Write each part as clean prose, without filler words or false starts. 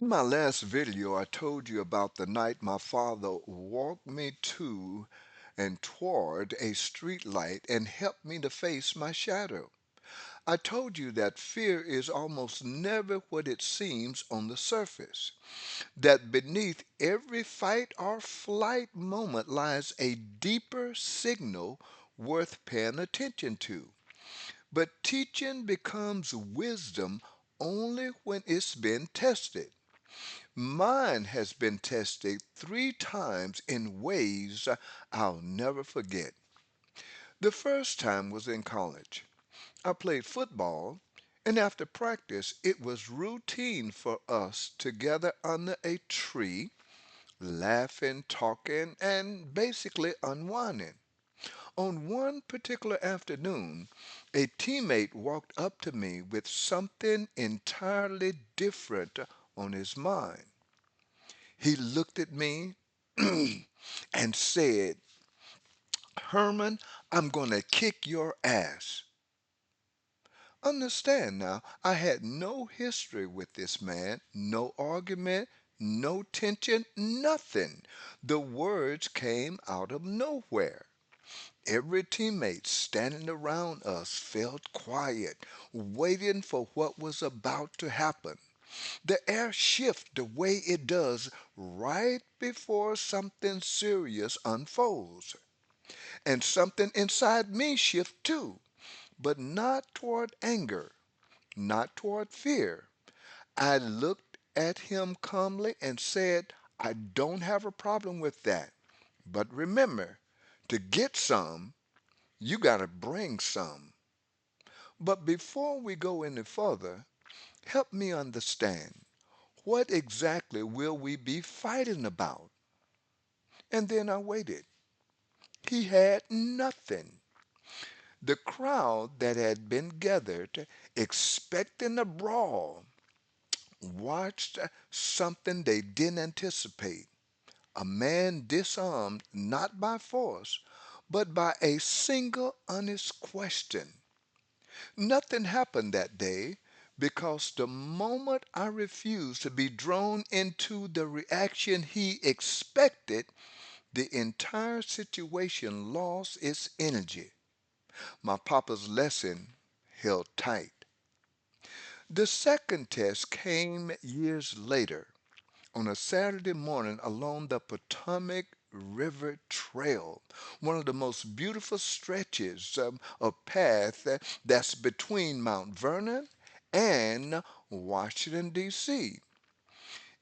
In my last video, I told you about the night my father walked me to and toward a street light and helped me to face my shadow. I told you that fear is almost never what it seems on the surface, that beneath every fight or flight moment lies a deeper signal worth paying attention to. But teaching becomes wisdom only when it's been tested. Mine has been tested 3 times in ways I'll never forget. The first time was in college. I played football, and after practice, it was routine for us to gather under a tree, laughing, talking, and basically unwinding. On one particular afternoon, a teammate walked up to me with something entirely different on his mind. He looked at me and said, Herman, I'm going to kick your ass. Understand now, I had no history with this man, no argument, no tension, nothing. The words came out of nowhere. Every teammate standing around us felt quiet, waiting for what was about to happen. The air shifts the way it does right before something serious unfolds. And something inside me shifts too, but not toward anger, not toward fear. I looked at him calmly and said, I don't have a problem with that. But remember, to get some, you got to bring some. But before we go any further, help me understand. What exactly will we be fighting about? And then I waited. He had nothing. The crowd that had been gathered, expecting a brawl, watched something they didn't anticipate. A man disarmed not by force, but by a single honest question. Nothing happened that day because the moment I refused to be drawn into the reaction he expected, the entire situation lost its energy. My papa's lesson held tight. The second test came years later on a Saturday morning along the Potomac River Trail, one of the most beautiful stretches of path that's between Mount Vernon and Washington, D.C.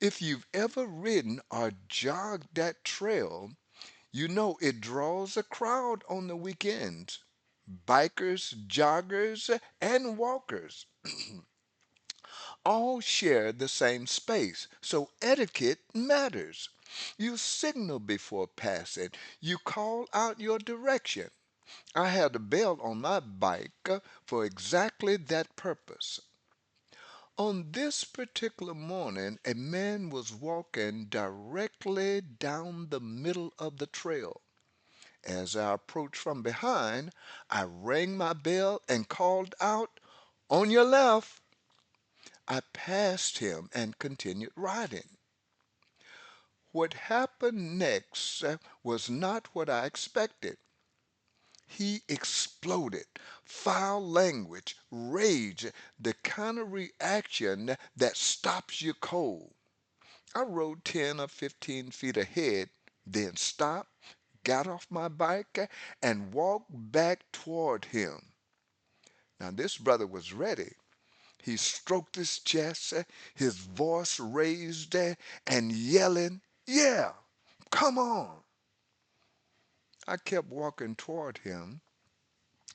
If you've ever ridden or jogged that trail, you know it draws a crowd on the weekends. Bikers, joggers, and walkers all share the same space, so etiquette matters. You signal before passing. You call out your direction. I had a bell on my bike for exactly that purpose. On this particular morning, a man was walking directly down the middle of the trail. As I approached from behind, I rang my bell and called out, On your left. I passed him and continued riding. What happened next was not what I expected. He exploded. Foul language, rage, the kind of reaction that stops you cold. I rode 10 or 15 feet ahead, then stopped, got off my bike, and walked back toward him. Now, this brother was ready. He stroked his chest, his voice raised, and yelling, Yeah, come on. I kept walking toward him.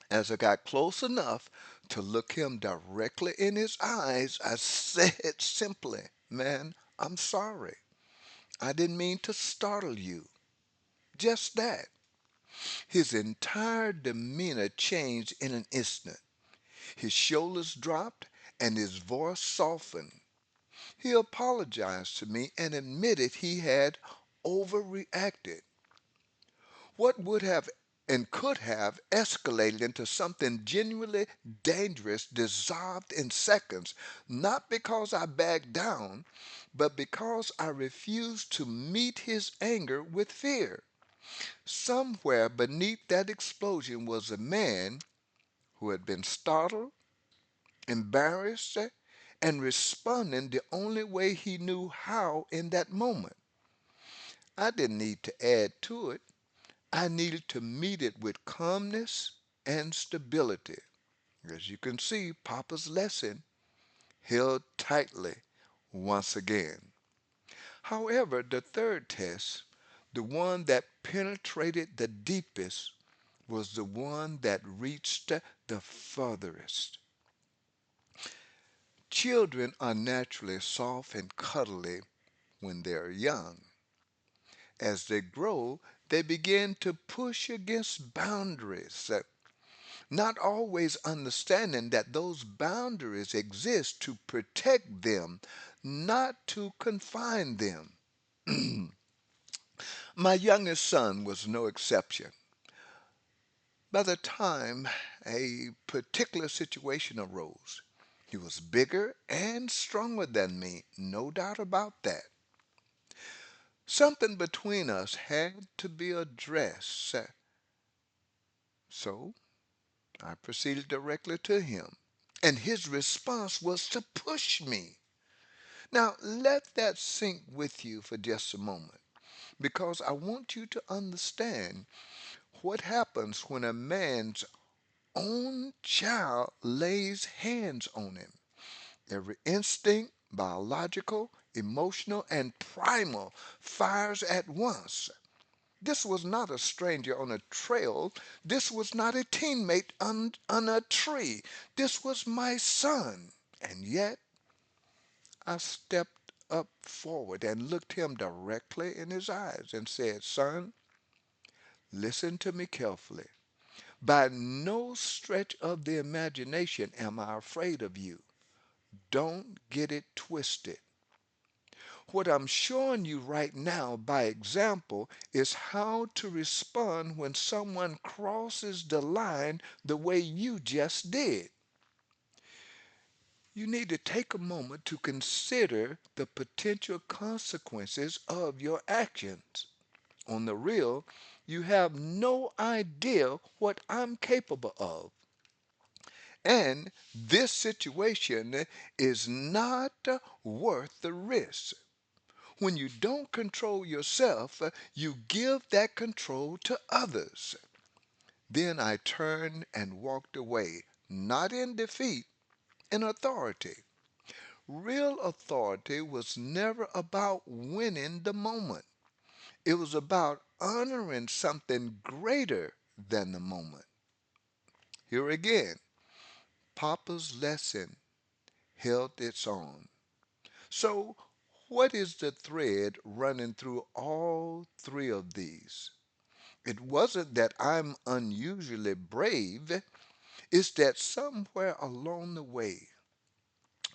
As I got close enough to look him directly in his eyes, I said simply, Man, I'm sorry. I didn't mean to startle you. Just that. His entire demeanor changed in an instant. His shoulders dropped and his voice softened. He apologized to me and admitted he had overreacted. What would have and could have escalated into something genuinely dangerous, dissolved in seconds, not because I backed down, but because I refused to meet his anger with fear. Somewhere beneath that explosion was a man who had been startled, embarrassed, and responding the only way he knew how in that moment. I didn't need to add to it. I needed to meet it with calmness and stability. As you can see, Papa's lesson held tightly once again. However, the third test, the one that penetrated the deepest, was the one that reached the furthest. Children are naturally soft and cuddly when they're young. As they grow, they begin to push against boundaries, not always understanding that those boundaries exist to protect them, not to confine them. My youngest son was no exception. By the time a particular situation arose, he was bigger and stronger than me, no doubt about that. Something between us had to be addressed, so I proceeded directly to him, and his response was to push me. Now, let that sink with you for just a moment, because I want you to understand what happens when a man's own child lays hands on him. Every instinct, biological, emotional, and primal, fires at once. This was not a stranger on a trail. This was not a teammate on a tree. This was my son. And yet, I stepped up forward and looked him directly in his eyes and said, "Son, listen to me carefully. By no stretch of the imagination am I afraid of you. Don't get it twisted. What I'm showing you right now by example is how to respond when someone crosses the line the way you just did. You need to take a moment to consider the potential consequences of your actions. On the real, you have no idea what I'm capable of. And this situation is not worth the risk. When you don't control yourself, you give that control to others." Then I turned and walked away, not in defeat, in authority. Real authority was never about winning the moment. It was about honoring something greater than the moment. Here again, Papa's lesson held its own. So, what is the thread running through all three of these? It wasn't that I'm unusually brave, it's that somewhere along the way,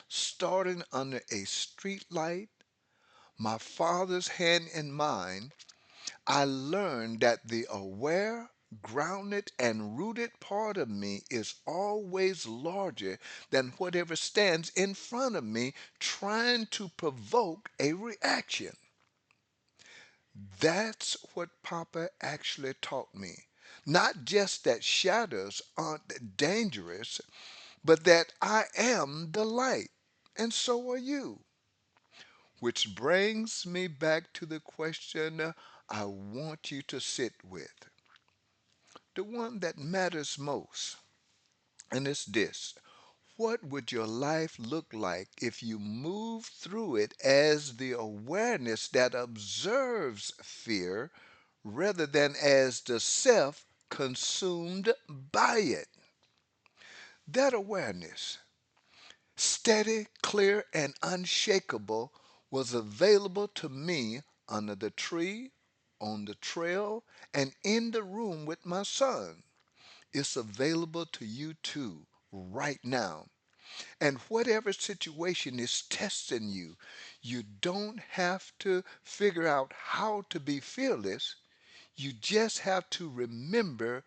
starting under a streetlight, my father's hand in mine, I learned that the aware, grounded, and rooted part of me is always larger than whatever stands in front of me trying to provoke a reaction. That's what Papa actually taught me. Not just that shadows aren't dangerous, but that I am the light, and so are you. Which brings me back to the question I want you to sit with, the one that matters most, and it's this. What would your life look like if you moved through it as the awareness that observes fear rather than as the self consumed by it? That awareness, steady, clear, and unshakable, was available to me under the tree, on the trail, and in the room with my son. It's available to you too, right now. And whatever situation is testing you, you don't have to figure out how to be fearless. You just have to remember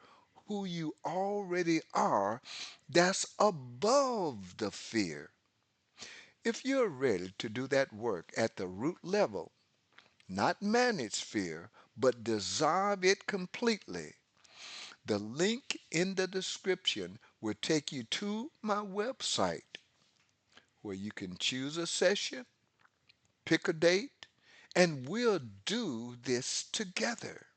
who you already are that's above the fear. If you're ready to do that work at the root level, not manage fear, but dissolve it completely, the link in the description will take you to my website where you can choose a session, pick a date, and we'll do this together.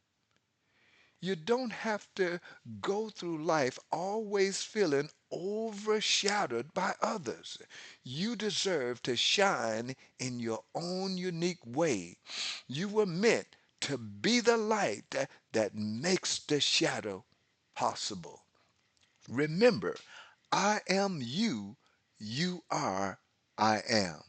You don't have to go through life always feeling overshadowed by others. You deserve to shine in your own unique way. You were meant to be the light that makes the shadow possible. Remember, I am you, you are I am.